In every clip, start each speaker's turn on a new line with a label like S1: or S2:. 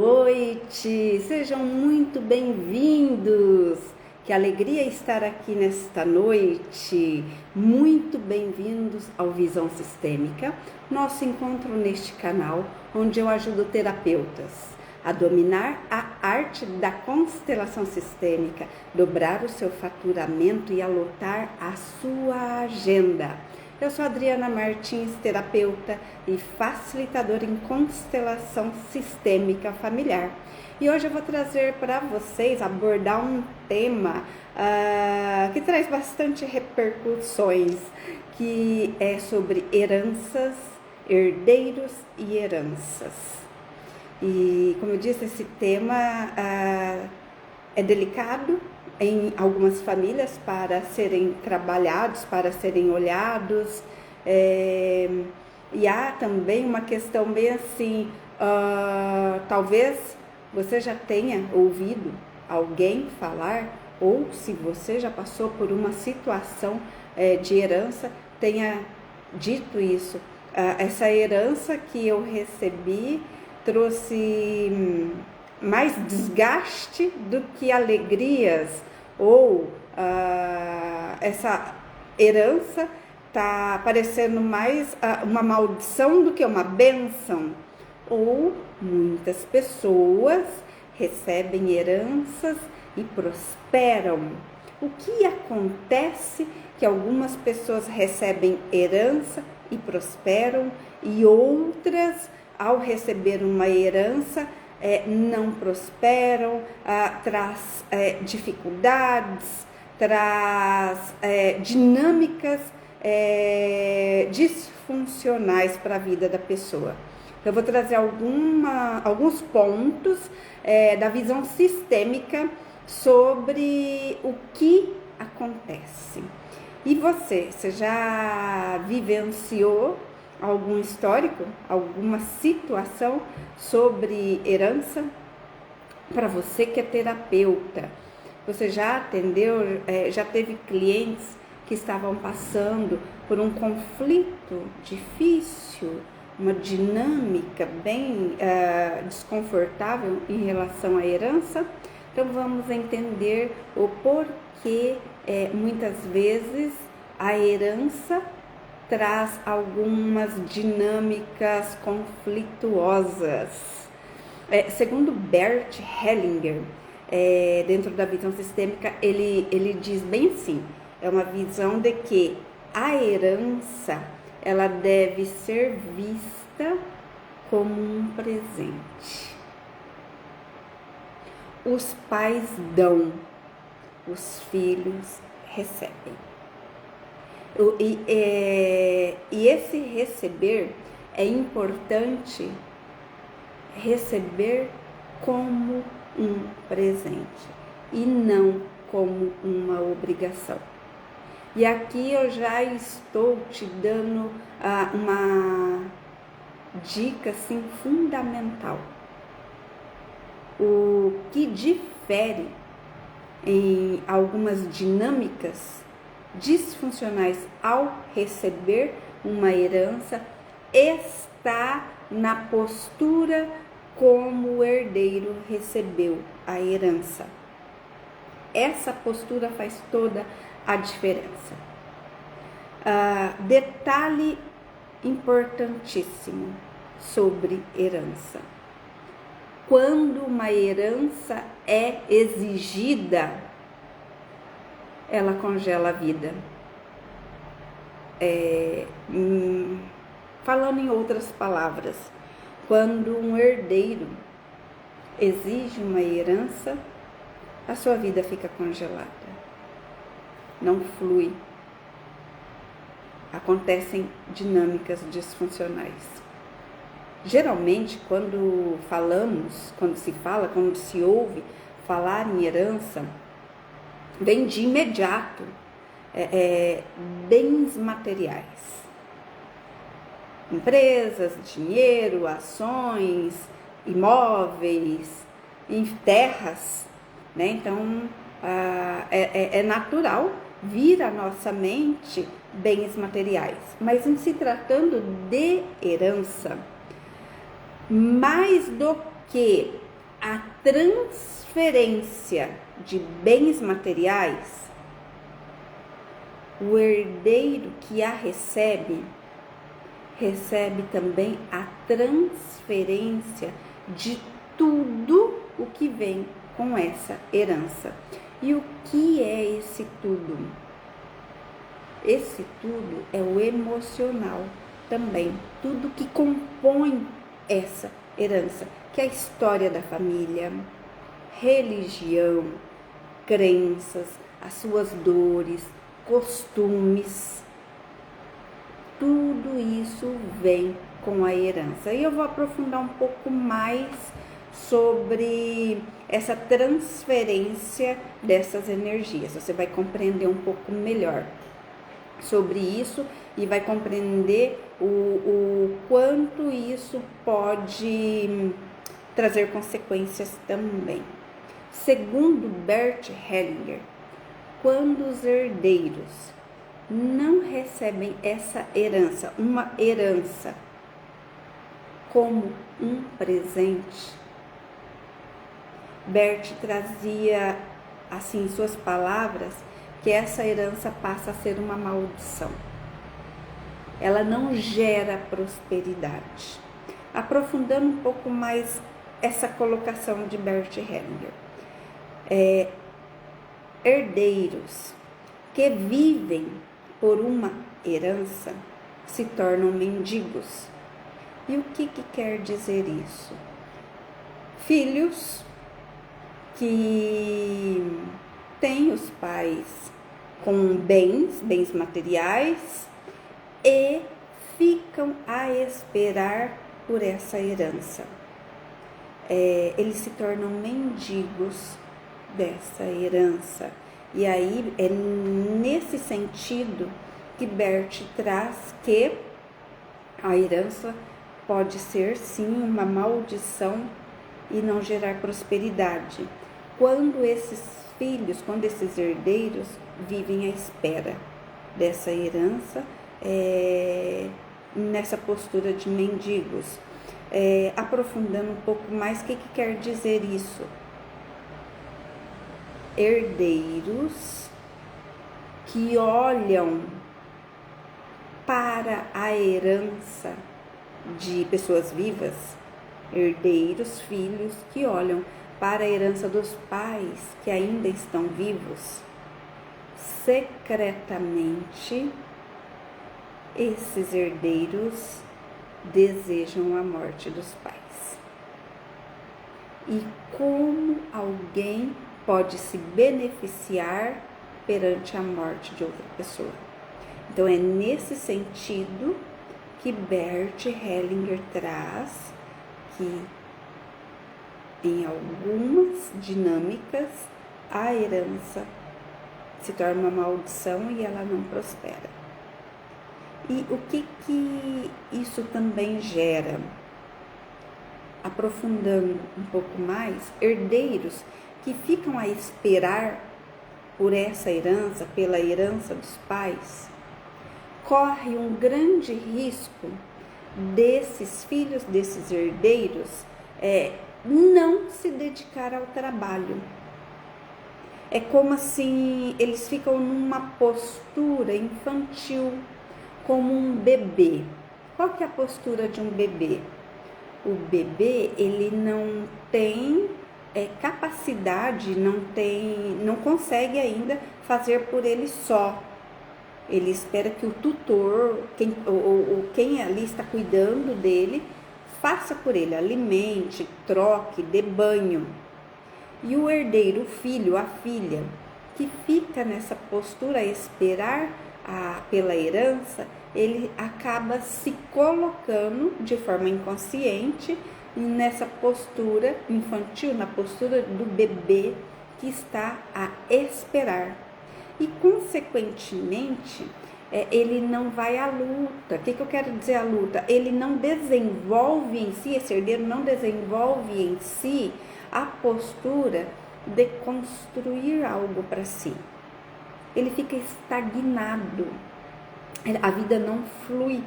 S1: Noite, sejam muito bem-vindos. Que alegria estar aqui nesta noite. Muito bem-vindos ao Visão Sistêmica, nosso encontro neste canal, onde eu ajudo terapeutas a dominar a arte da constelação sistêmica, dobrar o seu faturamento e a lotar a sua agenda. Eu sou Adriana Martins, terapeuta e facilitadora em constelação sistêmica familiar. E hoje eu vou trazer para vocês, abordar um tema que traz bastante repercussões, que é sobre heranças, herdeiros e heranças. E como eu disse, esse tema é delicado em algumas famílias para serem trabalhados, para serem olhados, e há também uma questão bem assim, talvez você já tenha ouvido alguém falar, ou se você já passou por uma situação de herança, tenha dito isso. Essa herança que eu recebi trouxe mais desgaste do que alegrias, ou essa herança está parecendo mais uma maldição do que uma bênção. Ou muitas pessoas recebem heranças e prosperam. O que acontece que algumas pessoas recebem herança e prosperam e outras, ao receber uma herança, não prosperam, traz dificuldades, traz dinâmicas disfuncionais para a vida da pessoa. Eu vou trazer alguns pontos da visão sistêmica sobre o que acontece. E você já vivenciou algum histórico, alguma situação sobre herança? Para você que é terapeuta, você já atendeu, já teve clientes que estavam passando por um conflito difícil, uma dinâmica bem desconfortável em relação à herança? Então vamos entender o porquê muitas vezes a herança traz algumas dinâmicas conflituosas. Segundo Bert Hellinger, dentro da visão sistêmica, ele diz bem assim, é uma visão de que a herança, ela deve ser vista como um presente. Os pais dão, os filhos recebem. E esse receber é importante, receber como um presente e não como uma obrigação. E aqui eu já estou te dando uma dica assim, fundamental. O que difere em algumas dinâmicas disfuncionais ao receber uma herança está na postura como o herdeiro recebeu a herança. Essa postura faz toda a diferença. Detalhe importantíssimo sobre herança. Quando uma herança é exigida, ela congela a vida. Falando em outras palavras, quando um herdeiro exige uma herança, a sua vida fica congelada. Não flui. Acontecem dinâmicas disfuncionais. Geralmente, quando se ouve falar em herança, vem de imediato bens materiais, empresas, dinheiro, ações, imóveis, terras, né? Então é natural vir à nossa mente bens materiais, mas em se tratando de herança, mais do que transferência de bens materiais, o herdeiro que a recebe também a transferência de tudo o que vem com essa herança. E o que é esse tudo? Esse tudo é o emocional também, tudo que compõe essa herança, que é a história da família, religião, crenças, as suas dores, costumes, tudo isso vem com a herança. E eu vou aprofundar um pouco mais sobre essa transferência dessas energias. Você vai compreender um pouco melhor sobre isso e vai compreender o quanto isso pode trazer consequências também. Segundo Bert Hellinger, quando os herdeiros não recebem essa herança, uma herança, como um presente, Bert trazia, assim, em suas palavras, que essa herança passa a ser uma maldição. Ela não gera prosperidade. Aprofundando um pouco mais essa colocação de Bert Hellinger. Herdeiros que vivem por uma herança se tornam mendigos. E o que quer dizer isso? Filhos que têm os pais com bens materiais e ficam a esperar por essa herança. Eles se tornam mendigos dessa herança. E aí é nesse sentido que Bert traz que a herança pode ser sim uma maldição e não gerar prosperidade. Quando esses filhos, quando esses herdeiros vivem à espera dessa herança, nessa postura de mendigos. Aprofundando um pouco mais, o que quer dizer isso? Herdeiros que olham para a herança de pessoas vivas, herdeiros, filhos que olham para a herança dos pais que ainda estão vivos, secretamente, esses herdeiros desejam a morte dos pais. E como alguém pode se beneficiar perante a morte de outra pessoa? Então é nesse sentido que Bert Hellinger traz que em algumas dinâmicas a herança se torna uma maldição e ela não prospera. E o que isso também gera? Aprofundando um pouco mais, herdeiros que ficam a esperar por essa herança, pela herança dos pais, corre um grande risco desses filhos, desses herdeiros, não se dedicar ao trabalho. É como assim, eles ficam numa postura infantil, como um bebê. Qual que é a postura de um bebê? O bebê, ele não tem capacidade, não consegue ainda fazer por ele só. Ele espera que o tutor, quem ali está cuidando dele, faça por ele, alimente, troque, dê banho. E o herdeiro, o filho, a filha, que fica nessa postura a esperar pela herança, ele acaba se colocando de forma inconsciente nessa postura infantil, na postura do bebê que está a esperar. E, consequentemente, ele não vai à luta. O que eu quero dizer à luta? Ele não desenvolve em si, esse herdeiro não desenvolve em si a postura de construir algo para si. Ele fica estagnado. A vida não flui.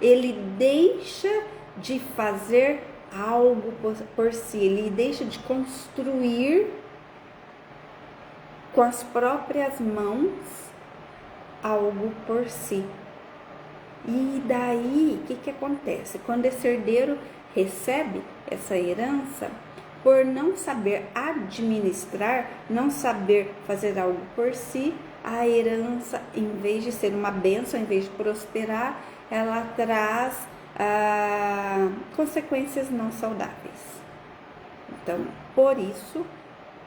S1: Ele deixa de fazer algo por si, ele deixa de construir com as próprias mãos algo por si. E daí, o que acontece? Quando esse herdeiro recebe essa herança, por não saber administrar, não saber fazer algo por si, a herança, em vez de ser uma bênção, em vez de prosperar, ela traz consequências não saudáveis. Então, por isso,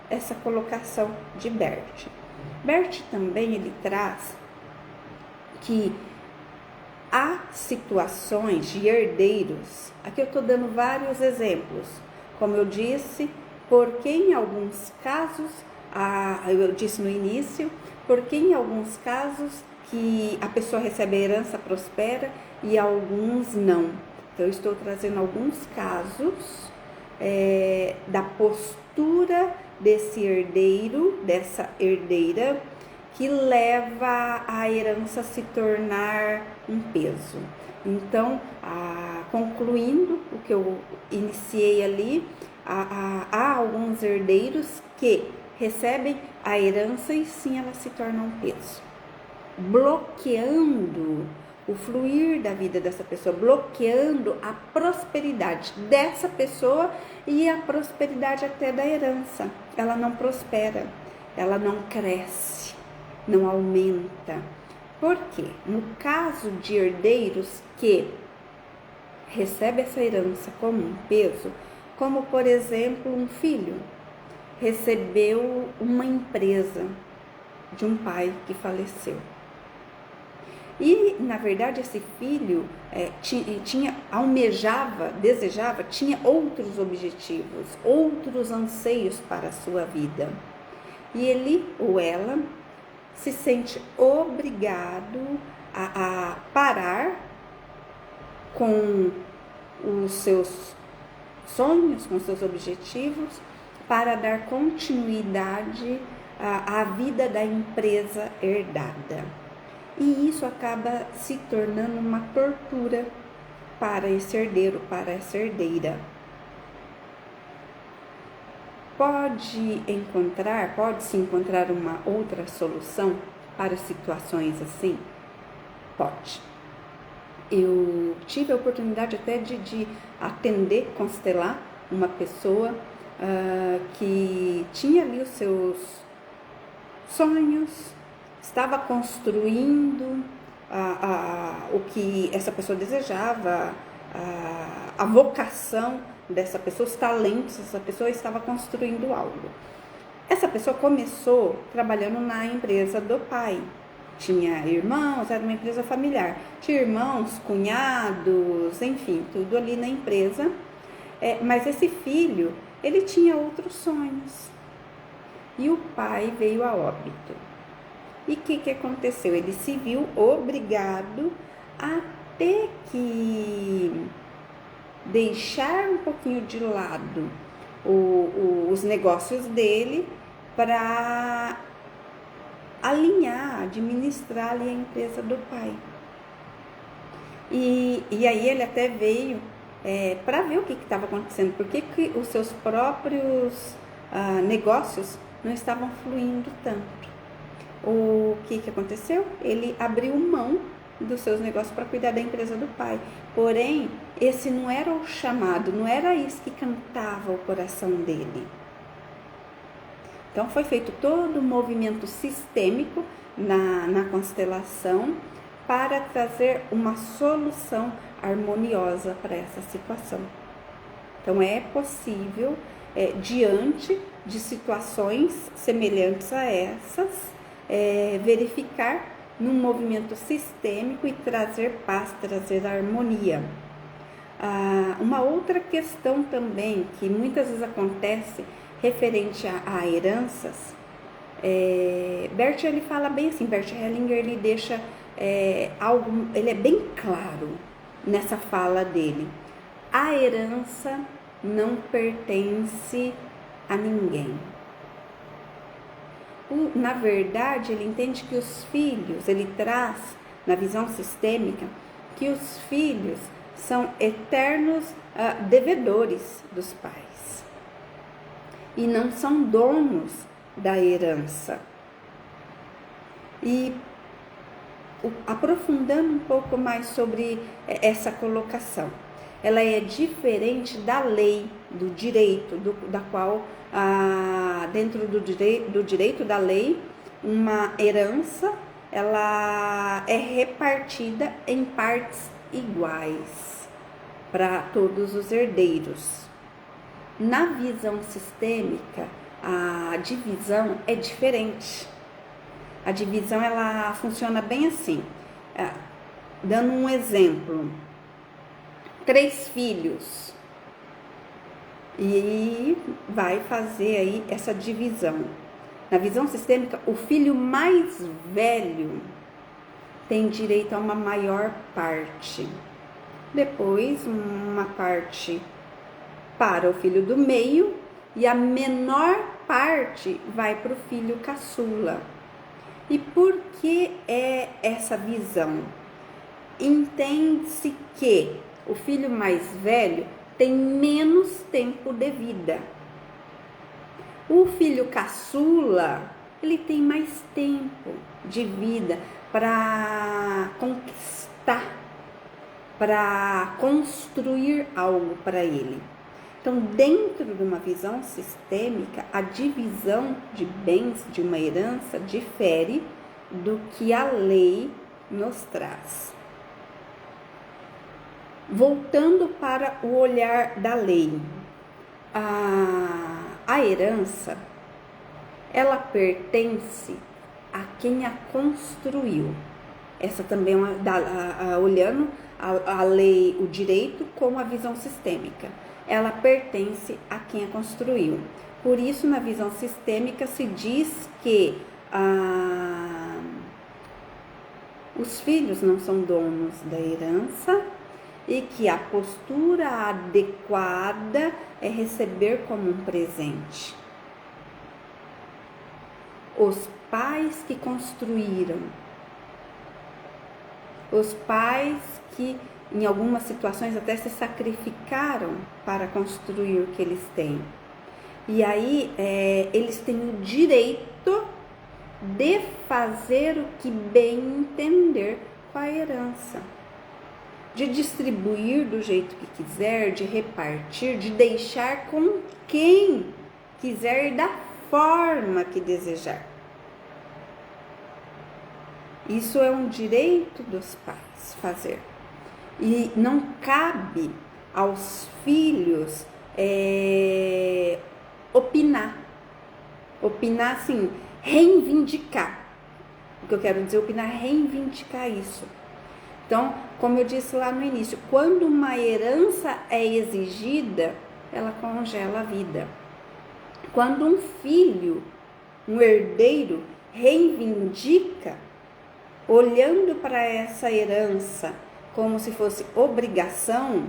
S1: essa colocação de Bert. Bert também ele traz que há situações de herdeiros, aqui eu estou dando vários exemplos, como eu disse, porque em alguns casos, eu disse no início, porque em alguns casos que a pessoa recebe a herança, prospera, e alguns não. Então eu estou trazendo alguns casos da postura desse herdeiro, dessa herdeira, que leva a herança a se tornar um peso. Então, concluindo o que eu iniciei ali, há alguns herdeiros que recebem a herança e sim ela se torna um peso, bloqueando o fluir da vida dessa pessoa, bloqueando a prosperidade dessa pessoa e a prosperidade até da herança. Ela não prospera, ela não cresce, não aumenta. Por quê? No caso de herdeiros que recebem essa herança como um peso, como por exemplo um filho recebeu uma empresa de um pai que faleceu. E, na verdade, esse filho desejava, tinha outros objetivos, outros anseios para a sua vida. E ele ou ela se sente obrigado a parar com os seus sonhos, com os seus objetivos, para dar continuidade à vida da empresa herdada. E isso acaba se tornando uma tortura para esse herdeiro, para essa herdeira. Pode-se encontrar uma outra solução para situações assim? Pode. Eu tive a oportunidade até de atender, constelar uma pessoa que tinha ali os seus sonhos, estava construindo o que essa pessoa desejava, a vocação dessa pessoa, os talentos dessa pessoa, estava construindo algo. Essa pessoa começou trabalhando na empresa do pai. Tinha irmãos, era uma empresa familiar. Tinha irmãos, cunhados, enfim, tudo ali na empresa. Mas esse filho, ele tinha outros sonhos. E o pai veio a óbito. E o que aconteceu? Ele se viu obrigado a ter que deixar um pouquinho de lado os negócios dele para alinhar, administrar ali a empresa do pai. E aí ele até veio para ver o que estava acontecendo, por que os seus próprios negócios não estavam fluindo tanto. O que aconteceu? Ele abriu mão dos seus negócios para cuidar da empresa do pai. Porém, esse não era o chamado, não era isso que cantava o coração dele. Então, foi feito todo um movimento sistêmico na constelação para trazer uma solução harmoniosa para essa situação. Então, é possível, diante de situações semelhantes a essas, verificar num movimento sistêmico e trazer paz, trazer harmonia. Uma outra questão também que muitas vezes acontece referente a heranças, Bert ele fala bem assim, Bert Hellinger ele deixa ele é bem claro nessa fala dele. A herança não pertence a ninguém. Na verdade, ele entende que os filhos, ele traz na visão sistêmica, que os filhos são eternos devedores dos pais e não são donos da herança. E aprofundando um pouco mais sobre essa colocação, ela é diferente da lei, do direito, da qual, dentro do direito da lei, uma herança, ela é repartida em partes iguais para todos os herdeiros. Na visão sistêmica, a divisão é diferente. A divisão, ela funciona bem assim, dando um exemplo: 3 filhos, e vai fazer aí essa divisão. Na visão sistêmica, o filho mais velho tem direito a uma maior parte, depois uma parte para o filho do meio e a menor parte vai para o filho caçula. E por que é essa visão? Entende-se que o filho mais velho tem menos tempo de vida. O filho caçula, ele tem mais tempo de vida para conquistar, para construir algo para ele. Então, dentro de uma visão sistêmica, a divisão de bens de uma herança difere do que a lei nos traz. Voltando para o olhar da lei, a herança, ela pertence a quem a construiu. Essa também é olhando a lei, o direito com a visão sistêmica. Ela pertence a quem a construiu. Por isso, na visão sistêmica, se diz que os filhos não são donos da herança e que a postura adequada é receber como um presente. Os pais que construíram, os pais que em algumas situações até se sacrificaram para construir o que eles têm. E aí eles têm o direito de fazer o que bem entender com a herança, de distribuir do jeito que quiser, de repartir, de deixar com quem quiser e da forma que desejar. Isso é um direito dos pais fazer. E não cabe aos filhos opinar. Opinar, assim, reivindicar. O que eu quero dizer, opinar, reivindicar isso. Então, como eu disse lá no início, quando uma herança é exigida, ela congela a vida. Quando um filho, um herdeiro, reivindica, olhando para essa herança como se fosse obrigação,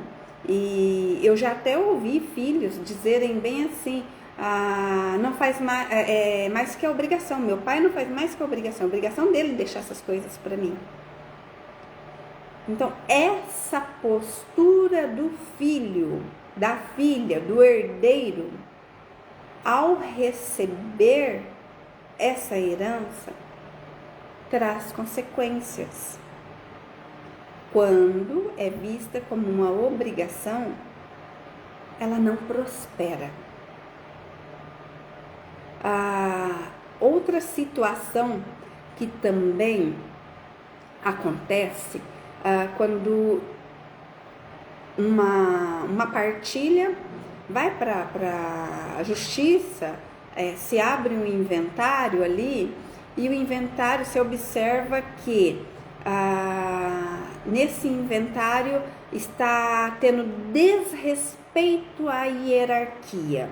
S1: e eu já até ouvi filhos dizerem bem assim: não faz mais que a obrigação, meu pai não faz mais que a obrigação dele deixar essas coisas para mim. Então, essa postura do filho, da filha, do herdeiro, ao receber essa herança, traz consequências. Quando é vista como uma obrigação, ela não prospera. Outra situação que também acontece quando uma partilha vai para a justiça, se abre um inventário ali, e o inventário se observa que nesse inventário está tendo desrespeito à hierarquia.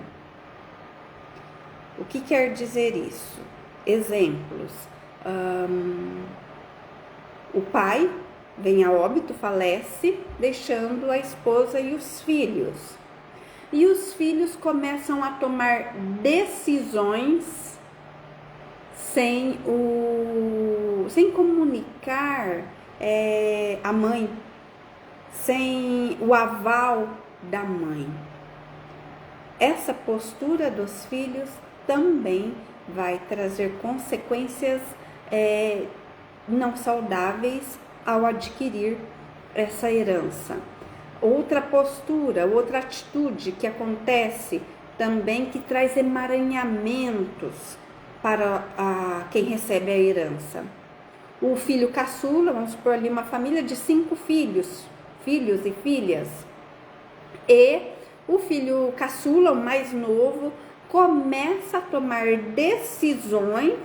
S1: O que quer dizer isso? Exemplos. O pai vem a óbito, falece, deixando a esposa e os filhos. E os filhos começam a tomar decisões sem comunicar a mãe, sem o aval da mãe. Essa postura dos filhos também vai trazer consequências não saudáveis ao adquirir essa herança. Outra postura, outra atitude que acontece também, que traz emaranhamentos para quem recebe a herança. O filho caçula, vamos supor ali uma família de 5 filhos e filhas, e o filho caçula, o mais novo, começa a tomar decisões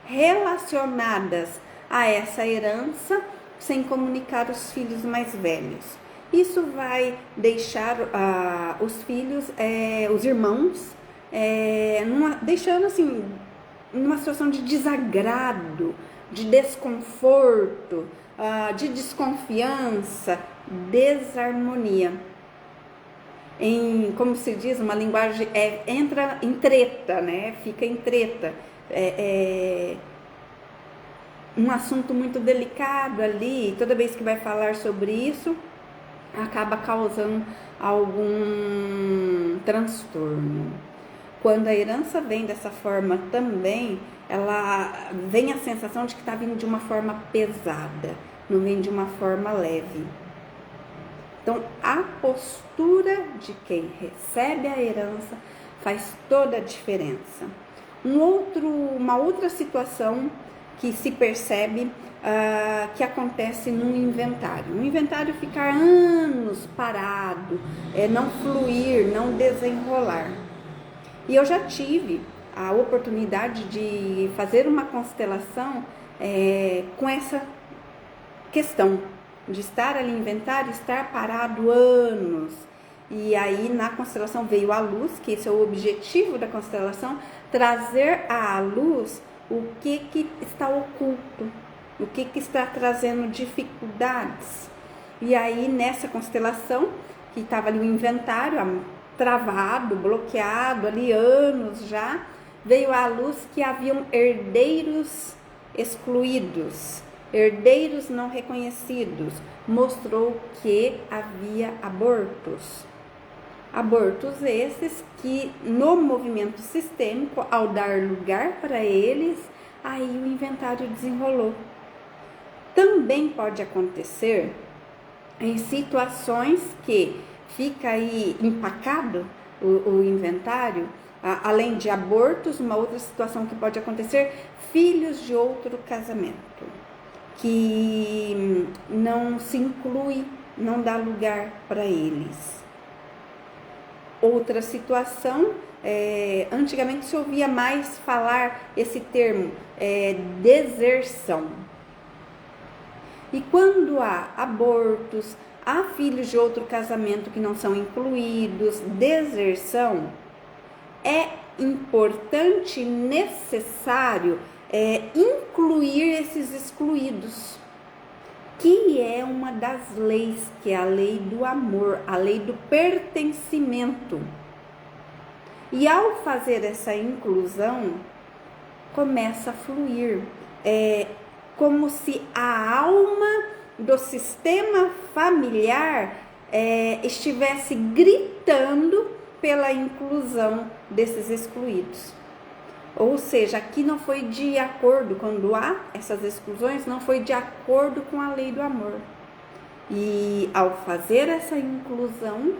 S1: relacionadas a essa herança sem comunicar os filhos mais velhos. Isso vai deixar os filhos, os irmãos, deixando assim, numa situação de desagrado, de desconforto, de desconfiança, desarmonia. Como se diz, uma linguagem, entra em treta, né? Fica em treta. Um assunto muito delicado ali, toda vez que vai falar sobre isso, acaba causando algum transtorno. Quando a herança vem dessa forma também, ela vem a sensação de que está vindo de uma forma pesada, não vem de uma forma leve. Então, a postura de quem recebe a herança faz toda a diferença. Uma outra situação que se percebe que acontece num inventário. Um inventário ficar anos parado, não fluir, não desenrolar. E eu já tive a oportunidade de fazer uma constelação com essa questão de estar ali em inventário, estar parado anos. E aí na constelação veio a luz, que esse é o objetivo da constelação, trazer à luz o que está oculto, o que está trazendo dificuldades. E aí nessa constelação, que estava ali o inventário travado, bloqueado ali anos já, veio à luz que haviam herdeiros excluídos, herdeiros não reconhecidos. Mostrou que havia abortos. Abortos esses que no movimento sistêmico, ao dar lugar para eles, aí o inventário desenrolou. Também pode acontecer em situações que fica aí empacado o inventário, além de abortos, uma outra situação que pode acontecer, filhos de outro casamento, que não se inclui, não dá lugar para eles. Outra situação, antigamente se ouvia mais falar esse termo, deserção. E quando há abortos, há filhos de outro casamento que não são incluídos, deserção, é importante e necessário incluir esses excluídos, que é uma das leis, que é a lei do amor, a lei do pertencimento. E ao fazer essa inclusão, começa a fluir, como se a alma do sistema familiar estivesse gritando pela inclusão desses excluídos. Ou seja, aqui não foi de acordo, quando há essas exclusões, não foi de acordo com a lei do amor. E ao fazer essa inclusão,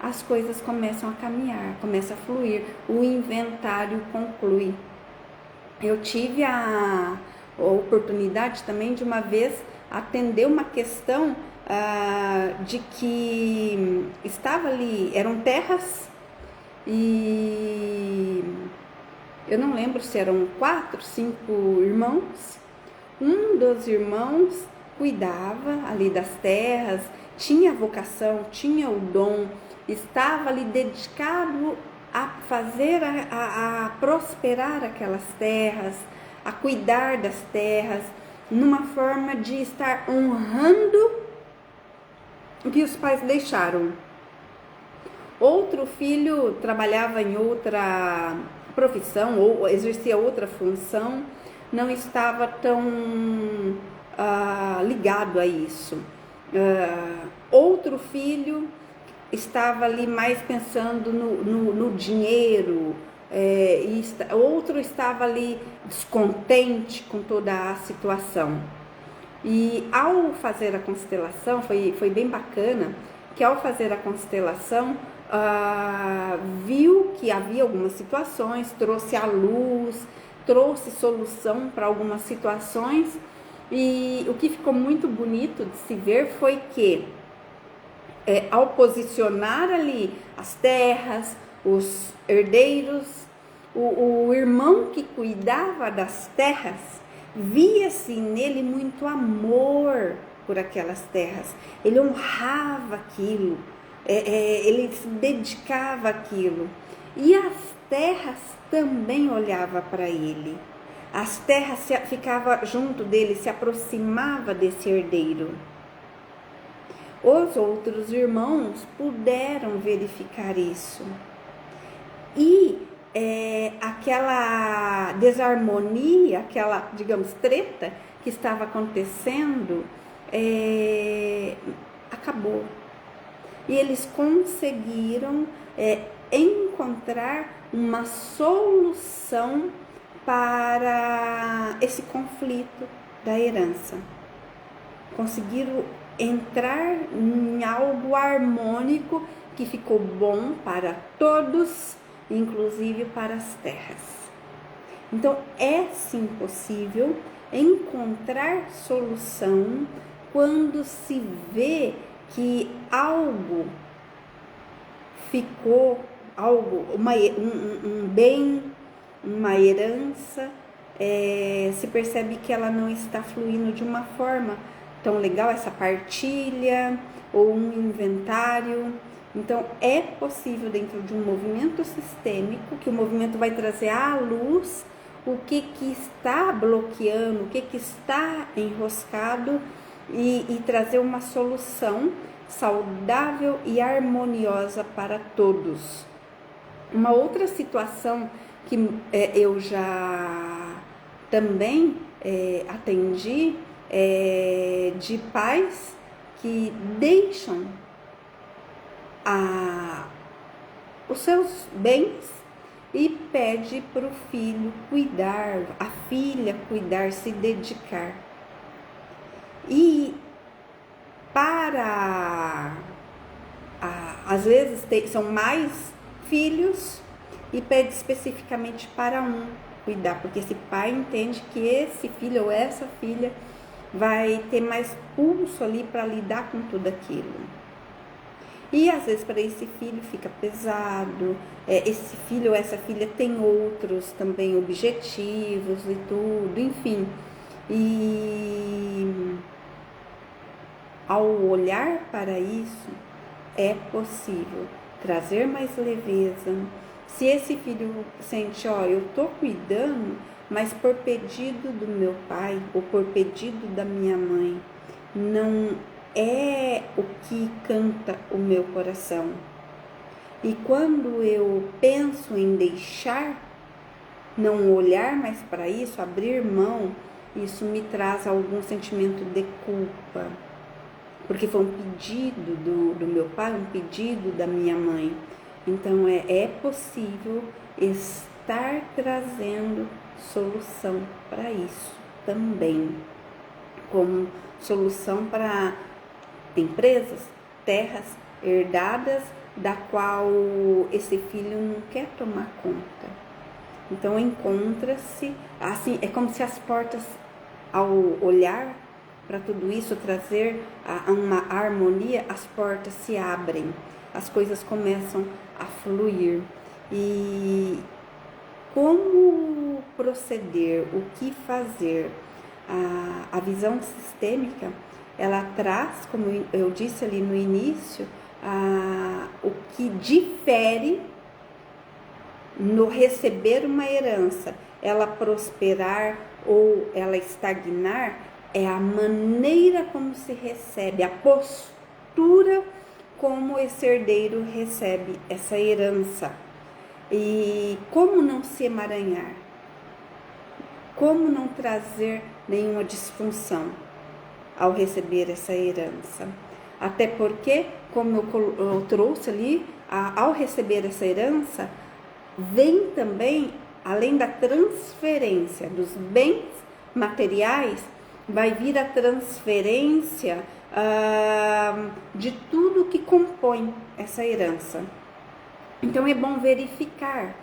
S1: as coisas começam a caminhar, começa a fluir, o inventário conclui. Eu tive a oportunidade também de uma vez atender uma questão de que estava ali, eram terras, e eu não lembro se eram 4, 5 irmãos. Um dos irmãos cuidava ali das terras, tinha vocação, tinha o dom, estava ali dedicado a fazer, a prosperar aquelas terras, a cuidar das terras, numa forma de estar honrando o que os pais deixaram. Outro filho trabalhava em outra profissão ou exercia outra função, não estava tão ligado a isso. Outro filho estava ali mais pensando no dinheiro, outro estava ali descontente com toda a situação. E ao fazer a constelação, foi bem bacana, que ao fazer a constelação, viu que havia algumas situações, trouxe à luz, trouxe solução para algumas situações, e o que ficou muito bonito de se ver foi que, ao posicionar ali as terras, os herdeiros, o irmão que cuidava das terras, via-se nele muito amor por aquelas terras. Ele honrava aquilo, ele se dedicava àquilo. E as terras também olhavam para ele. As terras ficavam junto dele, se aproximava desse herdeiro. Os outros irmãos puderam verificar isso. E aquela desarmonia, aquela, digamos, treta que estava acontecendo, acabou. E eles conseguiram encontrar uma solução para esse conflito da herança. Conseguiram entrar em algo harmônico que ficou bom para todos, inclusive para as terras. Então, é sim possível encontrar solução quando se vê que algo ficou, um bem, uma herança, se percebe que ela não está fluindo de uma forma tão legal, essa partilha ou um inventário. Então, é possível, dentro de um movimento sistêmico, que o movimento vai trazer à luz o que está bloqueando, o que está enroscado, e trazer uma solução saudável e harmoniosa para todos. Uma outra situação que eu já também atendi de pais que deixam os seus bens e pede para o filho cuidar, a filha cuidar, se dedicar. E às vezes são mais filhos e pede especificamente para um cuidar, porque esse pai entende que esse filho ou essa filha vai ter mais pulso ali para lidar com tudo aquilo. E às vezes para esse filho fica pesado, esse filho ou essa filha tem outros também objetivos e tudo, enfim. E ao olhar para isso, é possível trazer mais leveza. Se esse filho sente, eu estou cuidando, mas por pedido do meu pai ou por pedido da minha mãe, não é o que canta o meu coração. E quando eu penso em deixar, não olhar mais para isso, abrir mão, isso me traz algum sentimento de culpa, porque foi um pedido do meu pai, um pedido da minha mãe. Então é possível estar trazendo solução para isso também, como solução para empresas, terras herdadas, da qual esse filho não quer tomar conta. Então encontra-se, assim, é como se as portas, ao olhar para tudo isso, trazer uma harmonia, as portas se abrem, as coisas começam a fluir. E como proceder, o que fazer? A visão sistêmica, ela traz, como eu disse ali no início, o que difere no receber uma herança, ela prosperar ou ela estagnar, é a maneira como se recebe, a postura como esse herdeiro recebe essa herança. E como não se emaranhar? Como não trazer nenhuma disfunção ao receber essa herança? Até porque, como eu trouxe ali, ao receber essa herança, vem também, além da transferência dos bens materiais, vai vir a transferência de tudo que compõe essa herança. Então é bom verificar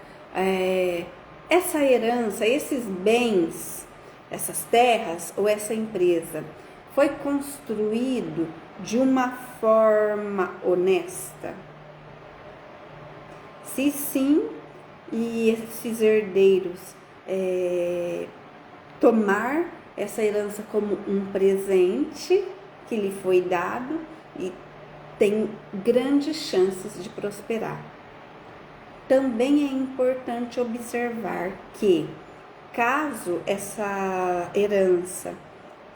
S1: essa herança, esses bens, essas terras ou essa empresa foi construído de uma forma honesta? Se sim, e esses herdeiros tomar essa herança como um presente que lhe foi dado, e tem grandes chances de prosperar. Também é importante observar que, caso essa herança,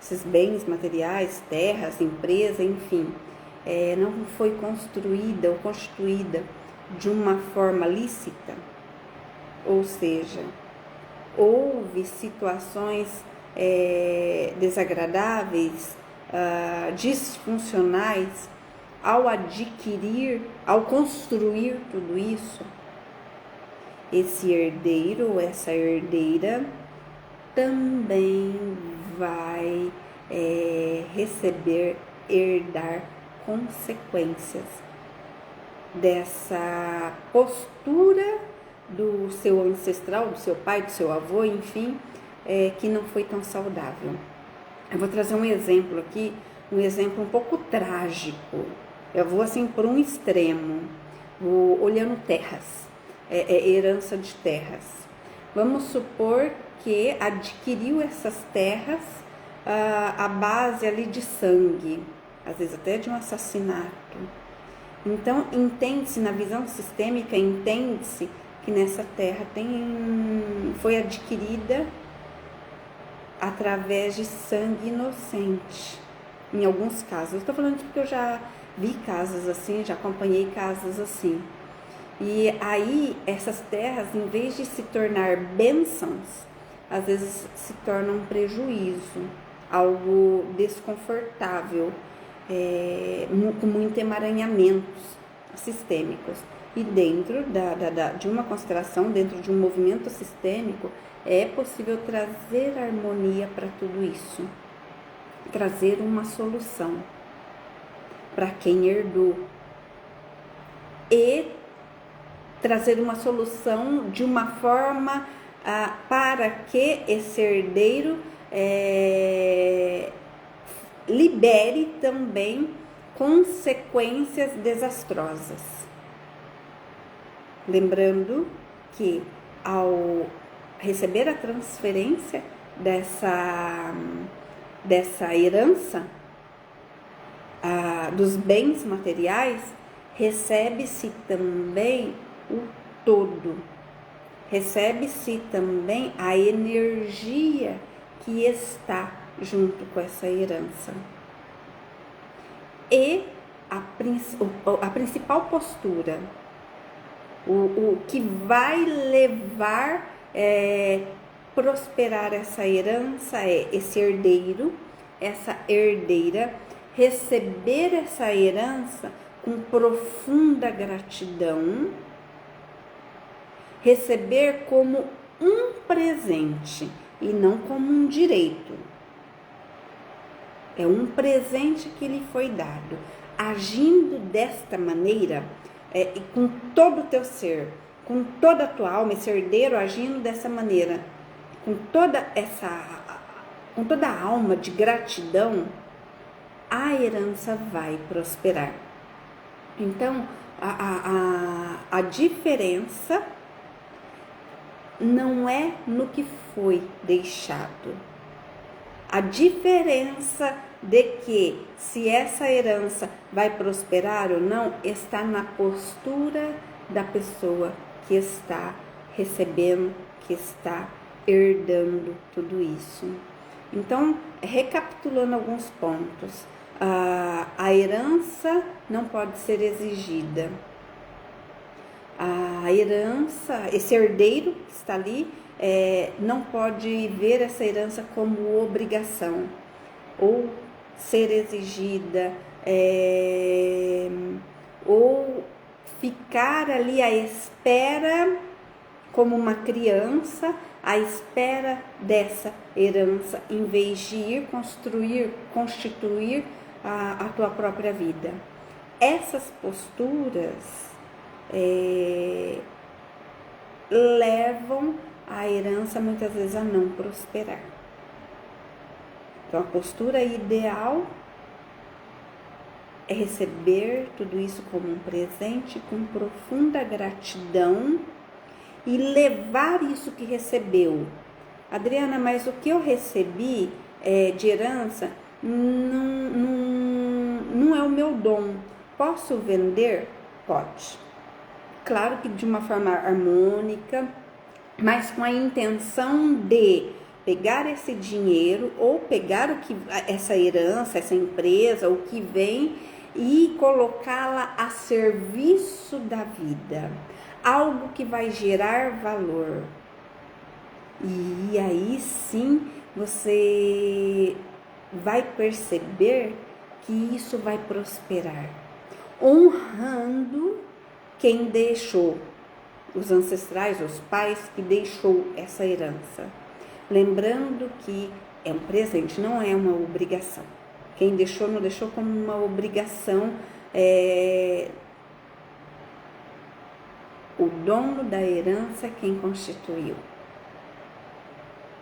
S1: esses bens materiais, terras, empresa, enfim, não foi construída ou constituída de uma forma lícita, ou seja, houve situações desagradáveis, disfuncionais, ao adquirir, ao construir tudo isso, esse herdeiro ou essa herdeira também vai herdar consequências dessa postura do seu ancestral, do seu pai, do seu avô, enfim, que não foi tão saudável. Eu vou trazer um exemplo aqui, um exemplo um pouco trágico. Eu vou assim por um extremo, vou olhando terras, herança de terras. Vamos supor que adquiriu essas terras à base ali de sangue, às vezes até de um assassinato. Então, entende-se, na visão sistêmica, entende-se que nessa terra foi adquirida através de sangue inocente. Em alguns casos, eu estou falando porque eu já vi casos assim, já acompanhei casos assim. E aí, essas terras, em vez de se tornar bênçãos, às vezes se tornam um prejuízo, algo desconfortável, com muitos emaranhamentos sistêmicos. E dentro de uma constelação, dentro de um movimento sistêmico, é possível trazer harmonia para tudo isso, trazer uma solução para quem herdou e trazer uma solução de uma forma para que esse herdeiro libere também consequências desastrosas. Lembrando que ao receber a transferência dessa herança, dos bens materiais, recebe-se também o todo, recebe-se também a energia que está junto com essa herança. E a principal postura, o que vai levar prosperar essa herança é esse herdeiro, essa herdeira, receber essa herança com profunda gratidão, receber como um presente e não como um direito. É um presente que lhe foi dado. Agindo desta maneira, com todo o teu ser, com toda a tua alma, esse herdeiro agindo dessa maneira, com toda a alma de gratidão, a herança vai prosperar. Então, a diferença não é no que foi deixado. A diferença de que se essa herança vai prosperar ou não está na postura da pessoa que está recebendo, que está herdando tudo isso. Então, recapitulando alguns pontos, a herança não pode ser exigida. A herança, esse herdeiro que está ali, não pode ver essa herança como obrigação ou ser exigida, ou ficar ali à espera, como uma criança, à espera dessa herança, em vez de ir constituir a tua própria vida. Essas posturas levam a herança muitas vezes a não prosperar. Então, a postura ideal é receber tudo isso como um presente com profunda gratidão e levar isso que recebeu. Adriana, mas o que eu recebi de herança não é o meu dom. Posso vender? Pode. Claro que de uma forma harmônica, mas com a intenção de pegar esse dinheiro ou pegar essa herança, essa empresa, o que vem e colocá-la a serviço da vida. Algo que vai gerar valor. E aí sim você vai perceber que isso vai prosperar, honrando quem deixou, os ancestrais, os pais que deixou essa herança. Lembrando que é um presente, não é uma obrigação. Quem deixou, não deixou como uma obrigação. O dono da herança é quem constituiu.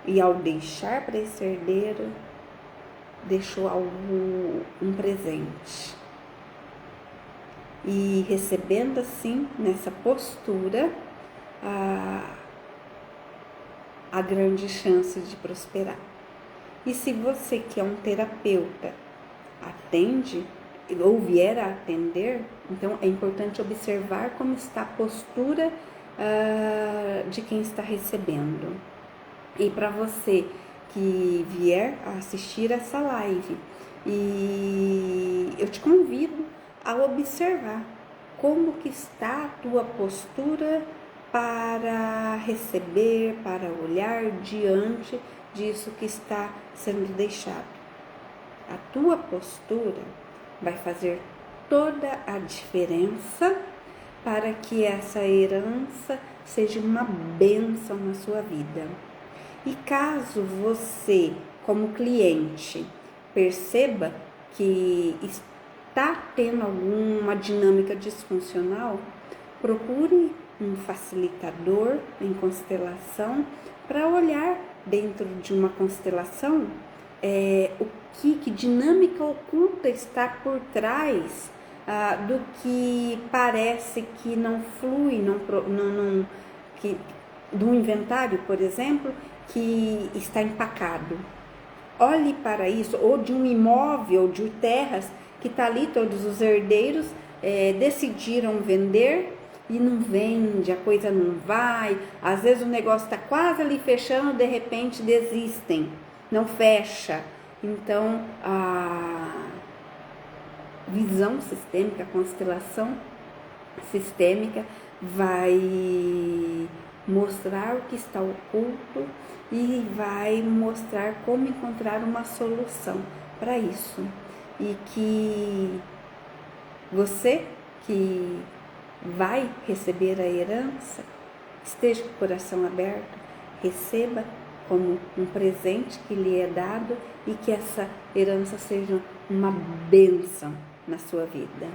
S1: E ao deixar para esse herdeiro, deixou um presente. E recebendo assim, nessa postura, a grande chance de prosperar. E se você que é um terapeuta atende ou vier a atender, então é importante observar como está a postura de quem está recebendo. E para você que vier a assistir essa live, e eu te convido a observar como que está a tua postura para receber, para olhar diante disso que está sendo deixado. A tua postura vai fazer toda a diferença para que essa herança seja uma bênção na sua vida. E caso você, como cliente, perceba que está tendo alguma dinâmica disfuncional, procure um facilitador em constelação para olhar dentro de uma constelação que dinâmica oculta está por trás do que parece que não flui, do inventário, por exemplo, que está empacado. Olhe para isso, ou de um imóvel, de terras, que está ali, todos os herdeiros decidiram vender e não vende, a coisa não vai, às vezes o negócio está quase ali fechando, de repente desistem, não fecha. Então, a visão sistêmica, a constelação sistêmica vai mostrar o que está oculto e vai mostrar como encontrar uma solução para isso. E que você que vai receber a herança, esteja com o coração aberto, receba como um presente que lhe é dado e que essa herança seja uma bênção na sua vida.